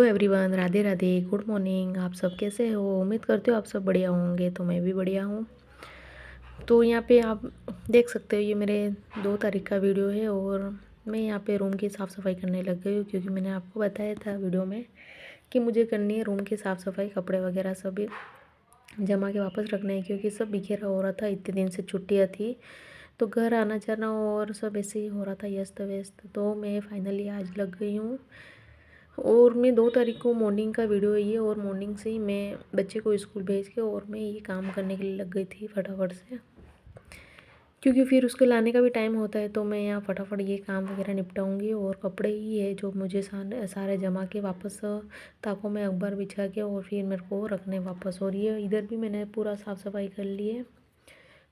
Everyone, Radhe Radhe, good morning. आप सब कैसे हो? उम्मीद करते हो आप सब बढ़िया होंगे। तो मैं भी बढ़िया हूँ। तो यहाँ पे आप देख सकते हो, ये मेरे 2 तारीख का वीडियो है और मैं यहाँ पे रूम की साफ़ सफाई करने लग गई हूँ, क्योंकि मैंने आपको बताया था वीडियो में कि मुझे करनी है रूम की साफ़ सफाई। कपड़े वगैरह सब जमा के वापस रखने हैं, क्योंकि सब बिखेरा हो रहा था। इतने दिन से छुट्टियाँ थी तो घर आना जाना और सब ऐसे ही हो रहा था, व्यस्त व्यस्त। तो मैं फाइनली आज लग गई हूँ। और मैं 2 तारीख को मॉर्निंग का वीडियो है ये, और मॉर्निंग से ही मैं बच्चे को स्कूल भेज के और मैं ये काम करने के लिए लग गई थी फटाफट से, क्योंकि फिर उसके लाने का भी टाइम होता है। तो मैं यहाँ फटाफट ये काम वगैरह निपटाऊंगी। और कपड़े ही है जो मुझे सारे जमा के वापस ताकों में अखबार बिछा के और फिर मेरे को रखने वापस। और ये इधर भी मैंने पूरा साफ़ सफाई कर ली है।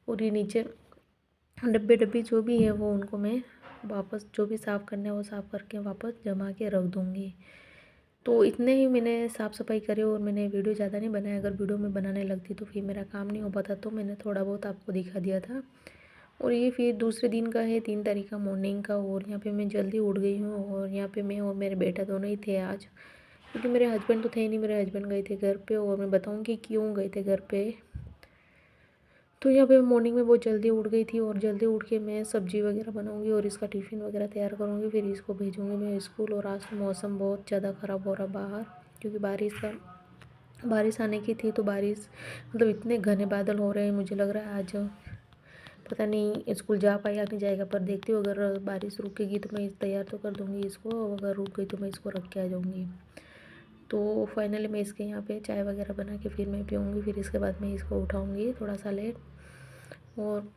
और ये नीचे डब्बे डब्बी जो भी है वो उनको मैं वापस जो भी साफ़ करना है वो साफ़ करके वापस जमा के रख दूँगी। तो इतने ही मैंने साफ़ सफाई करी और मैंने वीडियो ज़्यादा नहीं बनाया। अगर वीडियो में बनाने लगती तो फिर मेरा काम नहीं हो पाता, तो मैंने थोड़ा बहुत आपको दिखा दिया था। और ये फिर दूसरे दिन का है, 3 तारीख का मॉर्निंग का। और यहाँ पे मैं जल्दी उठ गई हूँ और यहाँ पे मैं और मेरे बेटा दोनों ही थे आज, क्योंकि मेरे हस्बैंड तो थे ही नहीं। मेरे हस्बैंड गए थे घर पे, और मैं बताऊँगी क्यों गए थे घर पे। तो यहाँ पे मॉर्निंग में बहुत जल्दी उठ गई थी और जल्दी उठ के मैं सब्ज़ी वगैरह बनाऊँगी और इसका टिफ़िन वगैरह तैयार करूँगी, फिर इसको भेजूँगी मैं स्कूल। और आज तो मौसम बहुत ज़्यादा ख़राब हो रहा बाहर, क्योंकि बारिश आने की थी। तो बारिश मतलब इतने घने बादल हो रहे हैं, मुझे लग रहा है आज पता नहीं स्कूल जा पाएगा नहीं जाएगा। पर देखती हूँ, अगर बारिश रुकेगी तो मैं तैयार तो कर दूँगी इसको, अगर रुक गई तो मैं इसको रख के आ जाऊँगी। तो फाइनली मैं इसके यहाँ पे चाय वगैरह बना के फिर मैं पीऊँगी, फिर इसके बाद मैं इसको उठाऊँगी थोड़ा सा लेट। और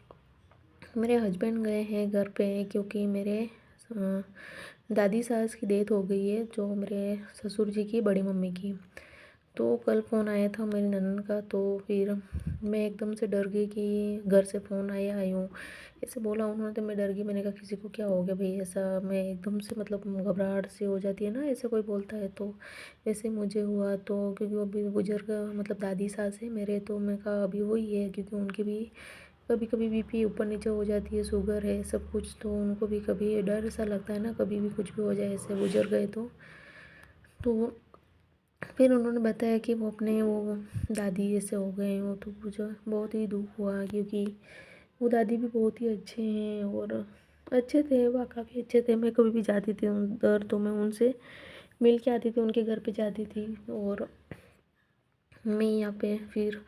मेरे हस्बैंड गए हैं घर पे, क्योंकि मेरे दादी सास की डेथ हो गई है, जो मेरे ससुर जी की बड़ी मम्मी की। तो कल फ़ोन आया था मेरी ननद का, तो फिर मैं एकदम से डर गई कि घर से फ़ोन आई हूँ, ऐसे बोला उन्होंने। तो मैं डर गई, मैंने कहा किसी को क्या हो गया भाई ऐसा। मैं एकदम से मतलब घबराहट सी हो जाती है ना, ऐसे कोई बोलता है तो वैसे मुझे हुआ। तो क्योंकि वो भी बुजुर्ग मतलब दादी सास है मेरे, तो मैं कहा अभी वही है, क्योंकि उनकी भी कभी कभी बीपी ऊपर नीचे हो जाती है, शुगर है सब कुछ। तो उनको भी कभी डर सा लगता है ना, कभी भी कुछ भी हो जाए, ऐसे बुजुर्ग है तो फिर उन्होंने बताया कि वो अपने वो दादी ऐसे हो गए हो। तो मुझे बहुत ही दुख हुआ, क्योंकि वो दादी भी बहुत ही अच्छे हैं और अच्छे थे, वह काफ़ी अच्छे थे। मैं कभी भी जाती थी उधर तो मैं उनसे मिल के आती थी, उनके घर पे जाती थी। और मैं यहाँ पे फिर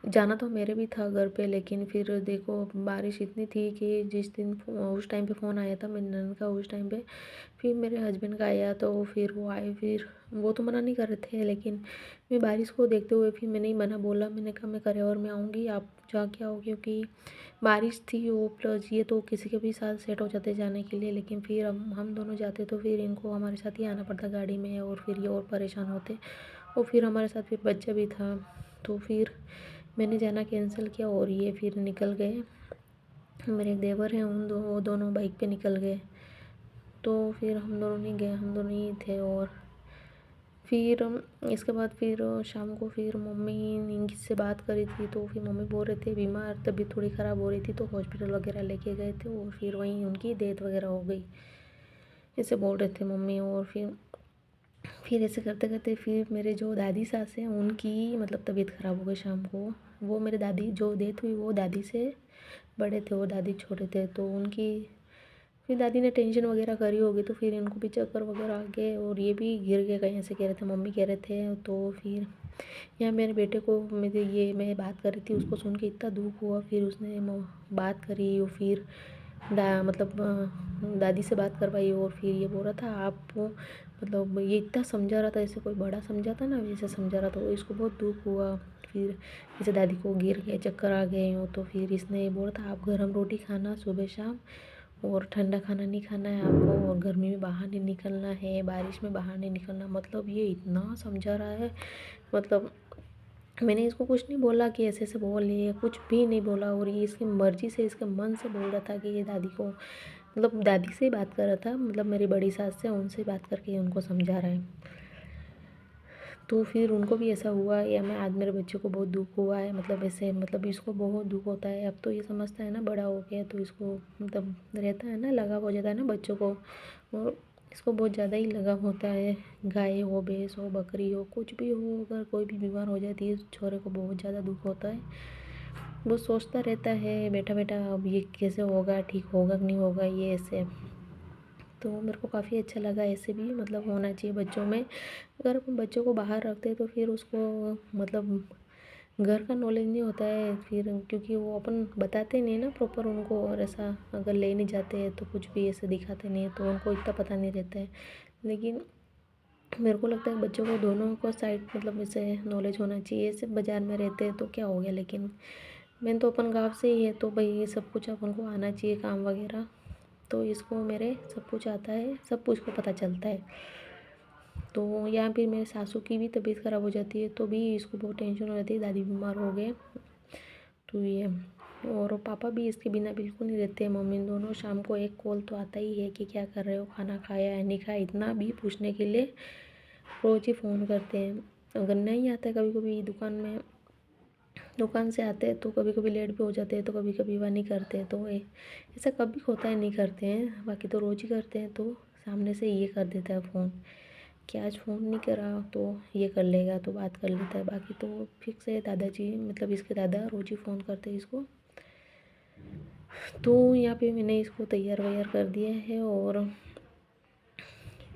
जाना तो मेरे भी था घर पे, लेकिन फिर देखो बारिश इतनी थी कि जिस दिन उस टाइम पे फ़ोन आया था मेरी ननद का, उस टाइम पे फिर मेरे हस्बैंड का आया। तो फिर वो आए, फिर वो तो मना नहीं कर रहे थे, लेकिन मैं बारिश को देखते हुए फिर मैंने ही मना बोला। मैंने कहा मैं करे और मैं आऊँगी, आप जाके आओ, क्योंकि बारिश थी वो, प्लस ये तो किसी के भी साथ सेट हो जाते जाने के लिए। लेकिन फिर हम दोनों जाते तो फिर इनको हमारे साथ ही आना पड़ता गाड़ी में, और फिर ये और परेशान होते। और फिर हमारे साथ फिर बच्चा भी था, तो फिर मैंने जाना कैंसिल किया और ये फिर निकल गए। मेरे एक देवर हैं, वो दोनों बाइक पे निकल गए। तो फिर हम दोनों नहीं गए, हम दोनों ही थे। और फिर इसके बाद फिर शाम को फिर मम्मी से बात करी थी, तो फिर मम्मी बोल रहे थे बीमार, तबीयत थोड़ी ख़राब हो रही थी, तो हॉस्पिटल वगैरह लेके गए थे और फिर वहीं उनकी डेथ वगैरह हो गई, ऐसे बोल रहे थे मम्मी। और फिर ऐसे करते करते फिर मेरे जो दादी सास हैं उनकी मतलब तबीयत ख़राब हो गई शाम को। वो मेरे दादी जो डेथ हुई वो दादी से बड़े थे, वो दादी छोटे थे। तो उनकी फिर दादी ने टेंशन वगैरह करी होगी, तो फिर इनको भी चक्कर वगैरह आ गए और ये भी गिर गए कहीं, ऐसे कह रहे थे, मम्मी कह रहे थे। तो फिर यहाँ मेरे बेटे को मेरे ये मैं बात कर रही थी, उसको सुन के इतना दुख हुआ। फिर उसने बात करी और फिर मतलब दादी से बात करवाई। और फिर ये बोल रहा था आप मतलब ये इतना समझा रहा था, जैसे कोई बड़ा समझाता ना वैसे समझा रहा था। वो इसको बहुत दुख हुआ। फिर जैसे दादी को गिर गए, चक्कर आ गए हो, तो फिर इसने ये बोला था आप गर्म रोटी खाना सुबह शाम, और ठंडा खाना नहीं खाना है आपको, और गर्मी में बाहर नहीं निकलना है, बारिश में बाहर नहीं निकलना। मतलब ये इतना समझा रहा है, मतलब मैंने इसको कुछ नहीं बोला कि ऐसे ऐसे बोल ये, कुछ भी नहीं बोला। और ये इसकी मर्ज़ी से इसके मन से बोल रहा था कि ये दादी को मतलब दादी से ही बात कर रहा था, मतलब मेरी बड़ी सास से, उनसे बात करके उनको समझा रहा है। तो फिर उनको भी ऐसा हुआ, या मैं आज मेरे बच्चे को बहुत दुख हुआ है, मतलब ऐसे मतलब इसको बहुत दुख होता है। अब तो ये समझता है ना, बड़ा हो गया, तो इसको मतलब रहता है ना, लगाव हो जाता है ना बच्चों को। और इसको बहुत ज़्यादा ही लगाव होता है। गाय हो, भैंस हो, बकरी हो, कुछ भी हो, अगर कोई भी बीमार हो जाती है छोरे को बहुत ज़्यादा दुख होता है। वो सोचता रहता है बैठा बैठा, अब ये कैसे होगा, ठीक होगा कि नहीं होगा, ये ऐसे। तो मेरे को काफ़ी अच्छा लगा। ऐसे भी मतलब होना चाहिए बच्चों में। अगर अपन बच्चों को बाहर रखते हैं तो फिर उसको मतलब घर का नॉलेज नहीं होता है फिर, क्योंकि वो अपन बताते नहीं है ना प्रॉपर उनको। और ऐसा अगर ले नहीं जाते हैं तो कुछ भी ऐसे दिखाते नहीं है तो उनको इतना पता नहीं रहता है। लेकिन मेरे को लगता है बच्चों को दोनों को साइड मतलब ऐसे नॉलेज होना चाहिए। सिर्फ बाज़ार में रहते हैं तो क्या हो गया, लेकिन मेन तो अपन गाँव से ही है तो भाई ये सब कुछ अपन को आना चाहिए काम वगैरह। तो इसको मेरे सब कुछ आता है, सब कुछ को पता चलता है। तो यहाँ पे मेरे सासू की भी तबीयत ख़राब हो जाती है तो भी इसको बहुत टेंशन हो जाती है, दादी बीमार हो गए तो ये। और पापा भी इसके बिना बिल्कुल नहीं रहते हैं। मम्मी दोनों शाम को एक कॉल तो आता ही है कि क्या कर रहे हो, खाना खाया है नहीं खाया, इतना भी पूछने के लिए रोज़ ही फ़ोन करते हैं। अगर नहीं आता है कभी कभी दुकान से आते हैं तो कभी कभी लेट भी हो जाते हैं तो कभी कभी वह नहीं करते। तो ऐसा कभी होता है नहीं करते हैं, बाकी तो रोज़ ही करते हैं। तो सामने से ये कर देता है फ़ोन कि आज फ़ोन नहीं करा तो ये कर लेगा, तो बात कर लेता है। बाकी तो फिक्स है, दादाजी मतलब इसके दादा रोज़ ही फ़ोन करते हैं इसको। तो यहाँ पे मैंने इसको तैयार वैयार कर दिया है और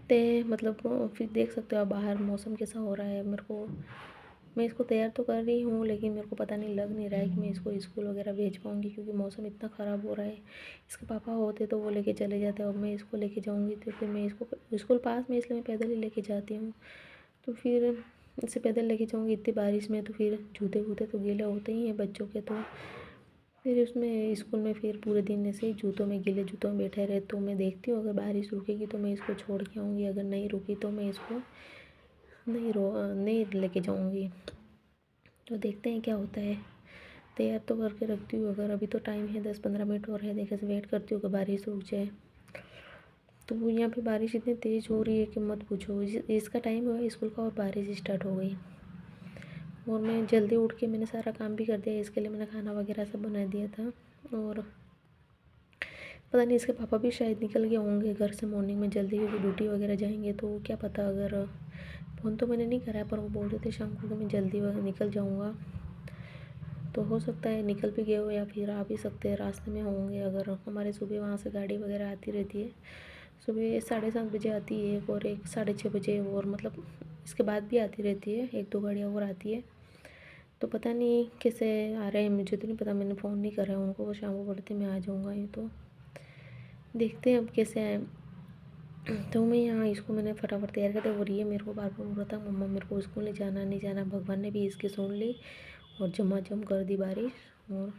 ते मतलब फिर देख सकते हो आप बाहर मौसम कैसा हो रहा है। मेरे को मैं इसको तैयार तो कर रही हूँ लेकिन मेरे को पता नहीं लग नहीं रहा है कि मैं इसको स्कूल वगैरह भेज पाऊँगी, क्योंकि मौसम इतना ख़राब हो रहा है। इसके पापा होते तो वो लेके चले जाते, और मैं इसको लेके जाऊँगी तो फिर मैं इसको स्कूल पास में इसलिए मैं पैदल ही लेके जाती हूँ। तो फिर इसे पैदल लेके जाऊँगी इतनी बारिश में तो फिर जूते वूते तो गीले होते ही हैं बच्चों के। तो फिर उसमें स्कूल में फिर पूरे दिन ऐसे ही जूतों में, गीले जूतों में बैठे रहे। तो मैं देखती हूँ अगर बारिश रुकेगी तो मैं इसको छोड़ के आऊँगी, अगर नहीं रुकी तो मैं इसको नहीं लेके जाऊँगी। तो देखते हैं क्या होता है। तैयार तो करके रखती हूँ, अगर अभी तो टाइम है 10-15 मिनट और है, देखे से वेट करती हूँ कि बारिश रुक जाए। तो यहाँ पे बारिश इतनी तेज़ हो रही है कि मत पूछो। इसका टाइम हुआ स्कूल का और बारिश स्टार्ट हो गई। और मैं जल्दी उठ के मैंने सारा काम भी कर दिया, इसके लिए मैंने खाना वगैरह सब बना दिया था। और पता नहीं इसके पापा भी शायद निकल गए होंगे घर से मॉर्निंग में जल्दी, क्योंकि ड्यूटी वगैरह जाएंगे। तो क्या पता, अगर फ़ोन तो मैंने नहीं करा है पर वो बोल रहे थे शाम को कि मैं जल्दी निकल जाऊँगा। तो हो सकता है निकल भी गए हो या फिर आ भी सकते हैं, रास्ते में होंगे। अगर हमारे सुबह वहाँ से गाड़ी वगैरह आती रहती है, सुबह 7:30 बजे आती है एक, और एक 6:30 बजे, और मतलब इसके बाद भी आती रहती है, 1-2 गाड़ियाँ और आती है। तो पता नहीं कैसे आ रहे हैं, मुझे तो नहीं पता, मैंने फ़ोन नहीं करा है उनको। वो शाम को बोले थे मैं आ जाऊँगा, ये तो देखते हैं अब कैसे आए। तो मैं यहाँ इसको मैंने फटाफट तैयार कर दिया। और ये मेरे को बार बार बोल रहा था मम्मा मेरे को स्कूल नहीं जाना, नहीं जाना। भगवान ने भी इसकी सुन ली और झमाझम कर दी बारिश, और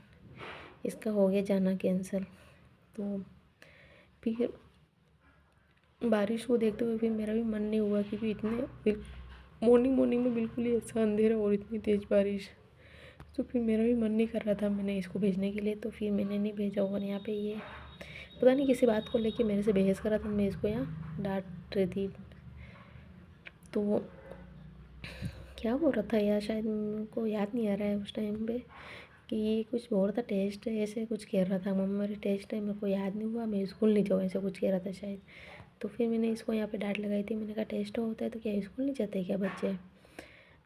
इसका हो गया जाना कैंसिल। तो फिर बारिश को देखते हुए फिर मेरा भी मन नहीं हुआ, क्योंकि इतने मॉर्निंग मॉर्निंग में बिल्कुल ही ऐसा अंधेरा और इतनी तेज़ बारिश। तो फिर मेरा भी मन नहीं कर रहा था मैंने इसको भेजने के लिए, तो फिर मैंने नहीं भेजा। और यहाँ पे ये पता नहीं किसी बात को लेके मेरे से बहस कर रहा था, मैं इसको यहाँ डांट रही थी। तो क्या बोल रहा था यार, शायद मेरे याद नहीं आ रहा है उस टाइम पे, कि ये कुछ बोल रहा था टेस्ट है, ऐसे कुछ कह रहा था। मम्मा मेरे टेस्ट है, मेरे को याद नहीं हुआ, मैं स्कूल नहीं जाऊँ, ऐसे कुछ कह रहा था शायद। तो फिर मैंने इसको यहाँ पे डांट लगाई थी। मैंने कहा टेस्ट होता है तो क्या स्कूल नहीं जाते क्या बच्चे?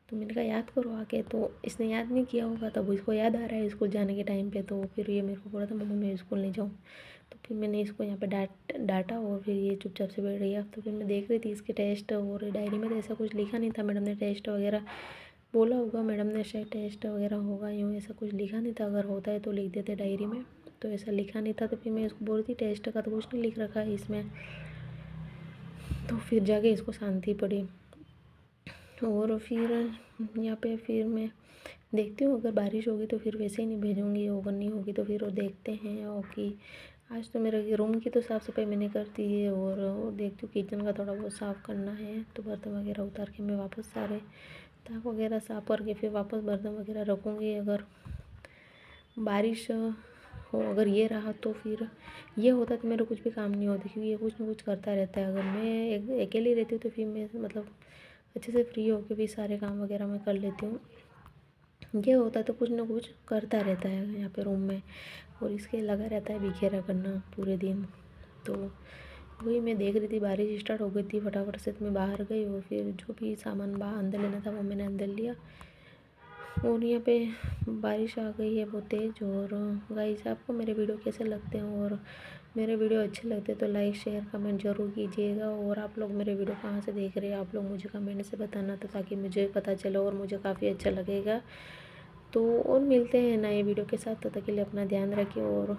तो मैंने कहा याद करो आके। तो इसने याद नहीं किया होगा, तब इसको याद आ रहा है स्कूल जाने के टाइम पे। तो फिर ये मेरे को बोला था मम्मा मैं स्कूल नहीं जाऊँ। तो फिर मैंने इसको यहाँ पे डांटा, और फिर ये चुपचाप से बैठ गया। तो फिर मैं देख रही थी इसके टेस्ट, और डायरी में तो ऐसा कुछ लिखा नहीं था। मैडम ने टेस्ट वगैरह बोला होगा, मैडम ने शायद टेस्ट वगैरह होगा, यूँ ऐसा कुछ लिखा नहीं था। अगर होता है तो लिख देते डायरी में, तो ऐसा लिखा नहीं था। तो फिर मैं इसको बोल रही थी टेस्ट का तो कुछ नहीं लिख रखा है इसमें। तो फिर जाके इसको शांति पड़ी। और फिर यहाँ पे फिर मैं देखती हूँ, अगर बारिश होगी तो फिर वैसे ही नहीं भेजूँगी, अगर नहीं होगी तो फिर वो देखते हैं। और कि आज तो मेरे रूम की तो साफ़ सफाई मैंने कर दी है, और देखती हूँ किचन का थोड़ा बहुत साफ़ करना है। तो बर्तन वगैरह उतार के मैं वापस सारे ताक वगैरह साफ़ करके फिर वापस बर्तन वगैरह रखूँगी। अगर बारिश हो, अगर ये रहा तो फिर ये होता तो मेरा कुछ भी काम नहीं होता, क्योंकि ये कुछ ना कुछ करता रहता है। अगर मैं अकेली रहती हूँ तो फिर मैं मतलब अच्छे से फ्री होकर भी सारे काम वगैरह मैं कर लेती हूँ। ये होता है तो कुछ ना कुछ करता रहता है यहाँ पे रूम में, और इसके लगा रहता है बिखेरा करना पूरे दिन। तो वही मैं देख रही थी, बारिश स्टार्ट हो गई थी, फटाफट से तो मैं बाहर गई और फिर जो भी सामान बाहर अंदर लेना था वो मैंने अंदर लिया। और यहाँ पे बारिश आ गई है बहुत तेज़। और गाइस, आपको मेरे वीडियो कैसे लगते हैं, और मेरे वीडियो अच्छे लगते हैं तो लाइक शेयर कमेंट ज़रूर कीजिएगा। और आप लोग मेरे वीडियो कहाँ से देख रहे हैं आप लोग मुझे कमेंट से बताना, तो ताकि मुझे पता चले और मुझे काफ़ी अच्छा लगेगा। तो और मिलते हैं नए वीडियो के साथ, तब तक के लिए अपना ध्यान रखिए और